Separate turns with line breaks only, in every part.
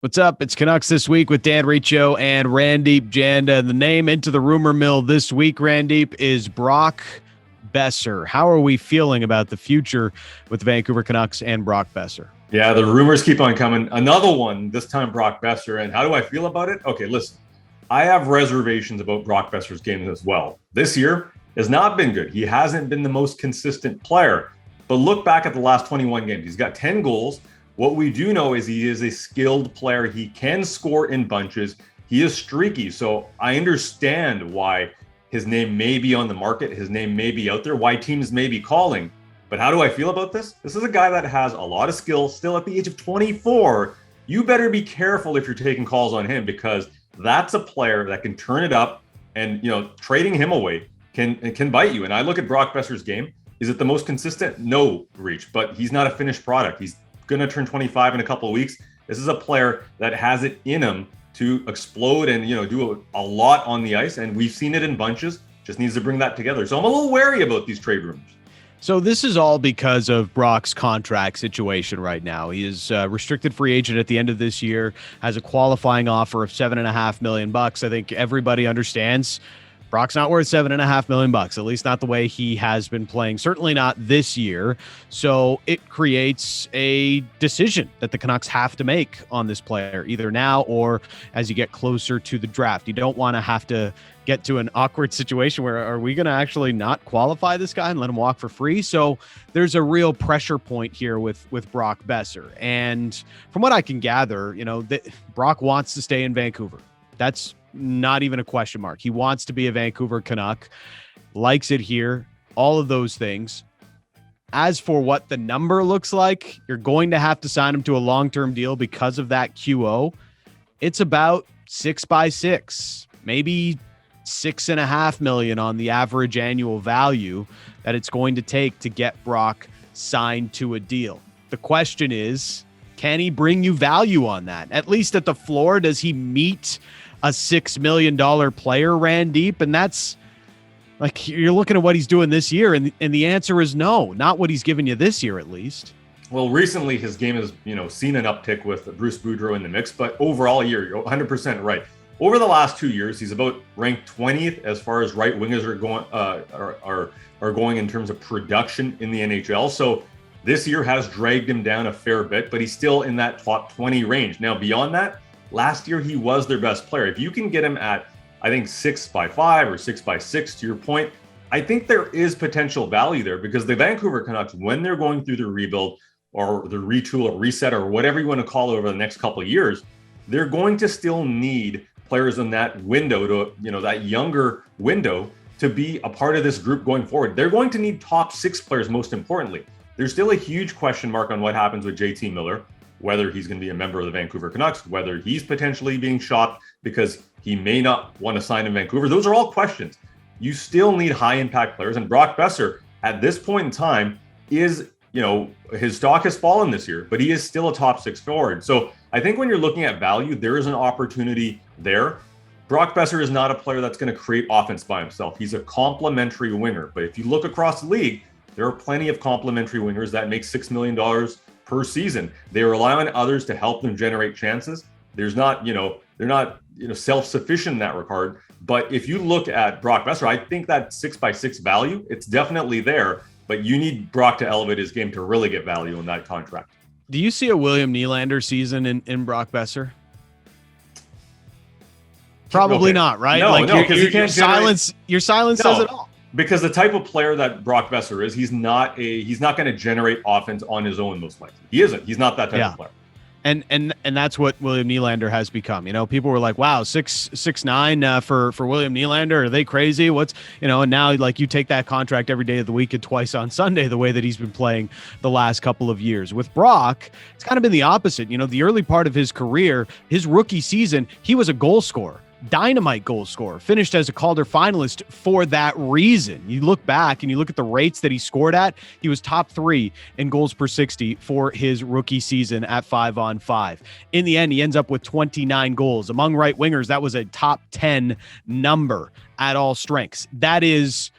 What's up? It's Canucks This Week with Dan Riccio and Randip Janda. The name into the rumor mill this week, Randip, is Brock Boeser. How are we feeling about the future with the Vancouver Canucks and Brock Boeser?
Yeah, the rumors keep on coming. Another one, this time Brock Boeser. And how do I feel about it? Okay, listen, I have reservations about Brock Boeser's game as well. This year has not been good. He hasn't been the most consistent player. But look back at the last 21 games. He's got 10 goals. What we do know is he is a skilled player. He can score in bunches. He is streaky. So I understand why his name may be on the market. His name may be out there, why teams may be calling. But how do I feel about this? This is a guy that has a lot of skill still at the age of 24. You better be careful if you're taking calls on him, because that's a player that can turn it up, and trading him away can bite you. And I look at Brock Boeser's game. Is it the most consistent? No, Reach, but he's not a finished product. He's going to turn 25 in a couple of weeks. This is a player that has it in him to explode and do a lot on the ice, and we've seen it in bunches. Just needs to bring that together. So I'm a little wary about these trade rumors.
So this is all because of Brock's contract situation right now. He is a restricted free agent at the end of this year, has a qualifying offer of $7.5 million. I think everybody understands Brock's not worth $7.5 million, at least not the way he has been playing. Certainly not this year. So it creates a decision that the Canucks have to make on this player, either now or as you get closer to the draft. You don't want to have to get to an awkward situation where, are we going to actually not qualify this guy and let him walk for free? So there's a real pressure point here with Brock Boeser. And from what I can gather, Brock wants to stay in Vancouver. That's not even a question mark. He wants to be a Vancouver Canuck, likes it here, all of those things. As for what the number looks like, you're going to have to sign him to a long-term deal because of that QO. It's about 6x6, maybe $6.5 million on the average annual value that it's going to take to get Brock signed to a deal. The question is, can he bring you value on that? At least at the floor, does he meet a $6 million player, Randip? And that's like, you're looking at what he's doing this year, and the answer is no, not what he's given you this year, at least.
Well, recently his game has, seen an uptick with Bruce Boudreau in the mix, but overall you're 100% right. Over the last 2 years, he's about ranked 20th as far as right wingers are going in terms of production in the NHL. So this year has dragged him down a fair bit, but he's still in that top 20 range. Now, beyond that, last year he was their best player. If you can get him at, I think, 6x5 or 6x6, to your point, I think there is potential value there, because the Vancouver Canucks, when they're going through the rebuild or the retool or reset or whatever you want to call it over the next couple of years, they're going to still need players in that window to, that younger window, to be a part of this group going forward. They're going to need top 6 players, most importantly. There's still a huge question mark on what happens with JT Miller, whether he's going to be a member of the Vancouver Canucks, whether he's potentially being shopped because he may not want to sign in Vancouver. Those are all questions. You still need high impact players. And Brock Boeser, at this point in time, is, his stock has fallen this year, but he is still a top 6 forward. So I think when you're looking at value, there is an opportunity there. Brock Boeser is not a player that's going to create offense by himself. He's a complementary winger. But if you look across the league, there are plenty of complementary wingers that make $6 million per season. They rely on others to help them generate chances. They're not self-sufficient in that regard. But if you look at Brock Boeser, I think that 6x6 value, it's definitely there, but you need Brock to elevate his game to really get value in that contract.
Do you see a William Nylander season in Brock Boeser? Probably not, right?
No,
your silence says it all.
Because the type of player that Brock Boeser is, he's not going to generate offense on his own, most likely. He isn't. He's not that type of player.
And that's what William Nylander has become. People were like, wow, 6'9" for William Nylander. Are they crazy? And now, like, you take that contract every day of the week and twice on Sunday, the way that he's been playing the last couple of years. With Brock, it's kind of been the opposite. The early part of his career, his rookie season, he was a goal scorer. Dynamite goal scorer, finished as a Calder finalist for that reason. You look back and you look at the rates that he scored at, he was top 3 in goals per 60 for his rookie season at 5-on-5. In the end, he ends up with 29 goals. Among right wingers, that was a top 10 number at all strengths. That is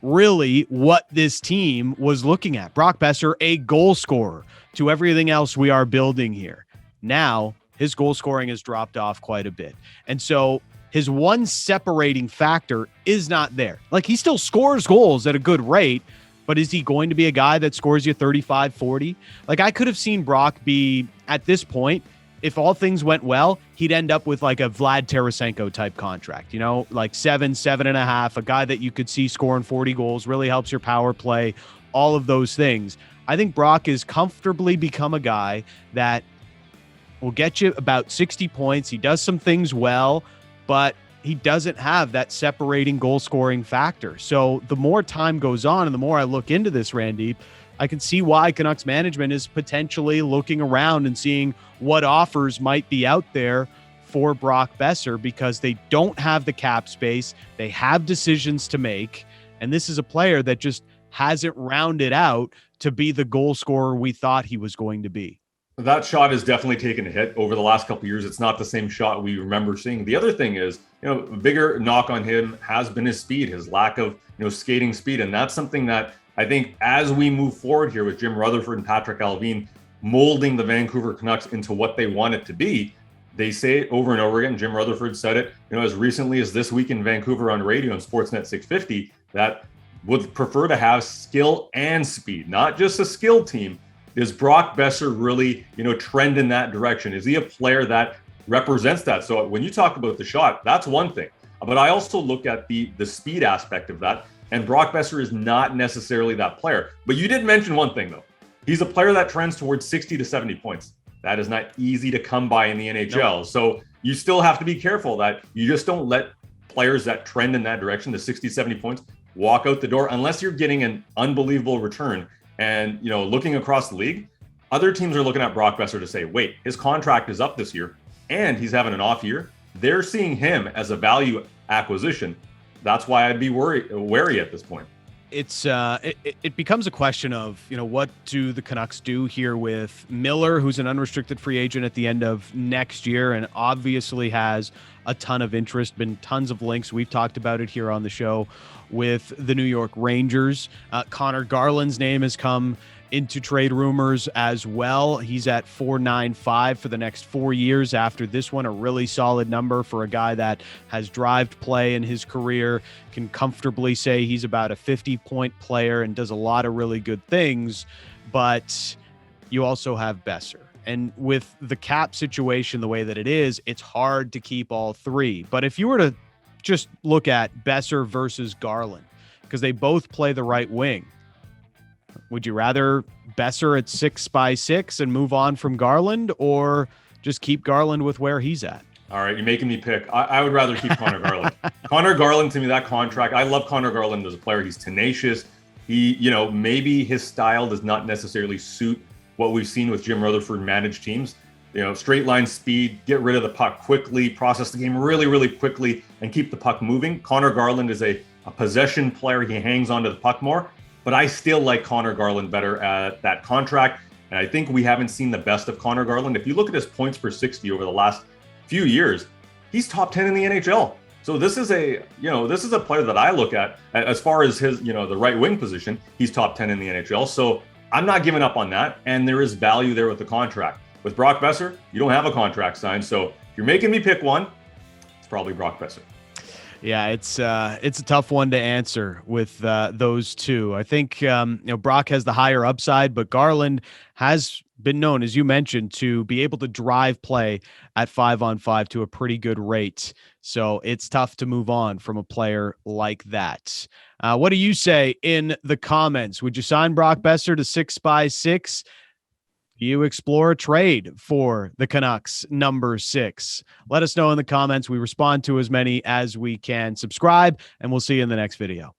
really what this team was looking at. Brock Boeser, a goal scorer, to everything else we are building here. Now, his goal scoring has dropped off quite a bit. And so his one separating factor is not there. Like, he still scores goals at a good rate, but is he going to be a guy that scores you 35, 40? Like, I could have seen Brock be, at this point, if all things went well, he'd end up with like a Vlad Tarasenko type contract, you know, like 7.5, a guy that you could see scoring 40 goals, really helps your power play, all of those things. I think Brock has comfortably become a guy that will get you about 60 points. He does some things well, but he doesn't have that separating goal scoring factor. So the more time goes on and the more I look into this, Randip, I can see why Canucks management is potentially looking around and seeing what offers might be out there for Brock Boeser, because they don't have the cap space. They have decisions to make. And this is a player that just hasn't rounded out to be the goal scorer we thought he was going to be.
That shot has definitely taken a hit over the last couple of years. It's not the same shot we remember seeing. The other thing is, a bigger knock on him has been his speed, his lack of, skating speed. And that's something that I think as we move forward here with Jim Rutherford and Patrick Allvin molding the Vancouver Canucks into what they want it to be, they say it over and over again. Jim Rutherford said it, as recently as this week in Vancouver on radio on Sportsnet 650, that would prefer to have skill and speed, not just a skill team. Is Brock Boeser really, trend in that direction? Is he a player that represents that? So when you talk about the shot, that's one thing. But I also look at the speed aspect of that. And Brock Boeser is not necessarily that player. But you did mention one thing, though. He's a player that trends towards 60 to 70 points. That is not easy to come by in the NHL. No. So you still have to be careful that you just don't let players that trend in that direction, the 60, 70 points, walk out the door unless you're getting an unbelievable return. And, looking across the league, other teams are looking at Brock Boeser to say, wait, his contract is up this year and he's having an off year. They're seeing him as a value acquisition. That's why I'd be wary at this point.
It becomes a question of, what do the Canucks do here with Miller, who's an unrestricted free agent at the end of next year and obviously has a ton of interest, been tons of links. We've talked about it here on the show with the New York Rangers. Conor Garland's name has come into trade rumors as well. He's at $4.95 for the next 4 years after this one, a really solid number for a guy that has drived play in his career, can comfortably say he's about a 50-point player and does a lot of really good things. But you also have Boeser. And with the cap situation the way that it is, it's hard to keep all three. But if you were to just look at Boeser versus Garland, because they both play the right wing, would you rather Boeser at 6x6 and move on from Garland, or just keep Garland with where he's at?
All right, you're making me pick. I would rather keep Conor Garland. Conor Garland, to me, that contract, I love Conor Garland as a player. He's tenacious. He, maybe his style does not necessarily suit what we've seen with Jim Rutherford managed teams. Straight line speed, get rid of the puck quickly, process the game really, really quickly, and keep the puck moving. Conor Garland is a possession player. He hangs onto the puck more. But I still like Conor Garland better at that contract. And I think we haven't seen the best of Conor Garland. If you look at his points per 60 over the last few years, he's top 10 in the NHL. So this is a player that I look at as far as his, the right wing position. He's top 10 in the NHL. So I'm not giving up on that. And there is value there with the contract. With Brock Boeser, you don't have a contract signed. So if you're making me pick one, it's probably Brock Boeser.
Yeah, it's a tough one to answer with those two. I think Brock has the higher upside, but Garland has been known, as you mentioned, to be able to drive play at 5-on-5 to a pretty good rate. So it's tough to move on from a player like that. What do you say in the comments? Would you sign Brock Boeser to 6x6? You explore a trade for the Canucks number 6. Let us know in the comments. We respond to as many as we can. Subscribe, and we'll see you in the next video.